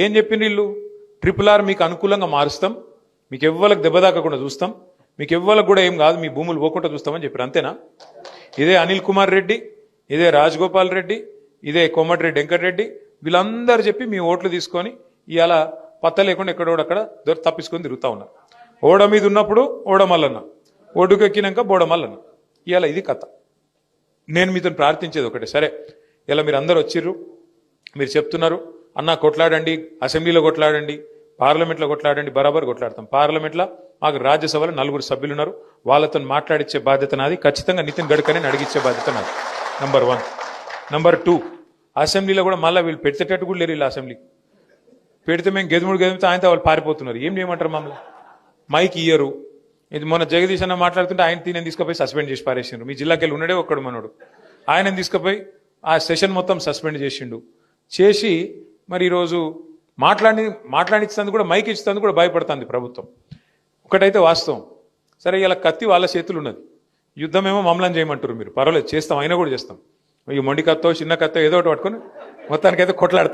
ఏం చెప్పిండ్రు వీళ్ళు? RRR మీకు అనుకూలంగా మారుస్తాం, మీకు ఎవ్వలకు దెబ్బ తాకకుండా చూస్తాం, మీకు ఎవ్వలకు కూడా ఏం కాదు, మీ భూములు పోకుండా చూస్తామని చెప్పారు. అంతేనా? ఇదే అనిల్ కుమార్ రెడ్డి, ఇదే రాజగోపాల్ రెడ్డి, ఇదే కోమటిరెడ్డి వెంకటరెడ్డి, వీళ్ళందరూ చెప్పి మీ ఓట్లు తీసుకొని ఇవాళ పత్త లేకుండా ఎక్కడోడక్కడ తప్పించుకొని తిరుగుతా ఉన్నారు. ఓడ మీద ఉన్నప్పుడు ఓడమల్లన్న, ఒడ్డుకెక్కినాక బోడమల్లన్న. ఇవాళ ఇది కథ. నేను మీతో ప్రార్థించేది ఒకటే, సరే ఇలా మీరు అందరు వచ్చిర్రు, మీరు చెప్తున్నారు అన్న కొట్లాడండి, అసెంబ్లీలో కొట్లాడండి, పార్లమెంట్లో కొట్లాడండి, బరాబర్ కొట్లాడతాం. పార్లమెంట్లో మాకు రాజ్యసభలో 4 సభ్యులు ఉన్నారు, వాళ్ళతో మాట్లాడించే బాధ్యత నాది. ఖచ్చితంగా నితిన్ గడ్కరీని అడిగించే బాధ్యత నాది. నంబర్ 1. నంబర్ 2, అసెంబ్లీలో కూడా మళ్ళీ వీళ్ళు పెట్టేటట్టు కూడా లేరు. వీళ్ళు అసెంబ్లీ పెడితే మేము గెదుముడితో ఆయనతో వాళ్ళు పారిపోతున్నారు. ఏం చేయమంటారు? మమ్మల్ని మైక్ ఇయ్యరు. ఇది మొన్న జగదీష్ అన్న మాట్లాడుతుంటే ఆయన నేను తీసుకుపోయి సస్పెండ్ చేసి పారేసిండ్రు. మీ జిల్లాకి వెళ్ళి ఉన్నాడే ఒక్కడు మనోడు, ఆయన తీసుకుపోయి ఆ సెషన్ మొత్తం సస్పెండ్ చేసిండు. చేసి మరి ఈరోజు మాట్లాడించినందుకు కూడా, మైక్ ఇచ్చినందుకు కూడా భయపడుతుంది ప్రభుత్వం. ఒకటైతే వాస్తవం, సరే ఇలా కత్తి వాళ్ళ చేతులు ఉన్నది, యుద్ధం ఏమో మమ్మల్ని చేయమంటారు. మీరు పర్వాలేదు చేస్తాం, అయినా కూడా చేస్తాం. ఈ మొండి కత్తో చిన్న కత్తో ఏదో ఒకటి పట్టుకొని మొత్తానికైతే కొట్లాడతాం.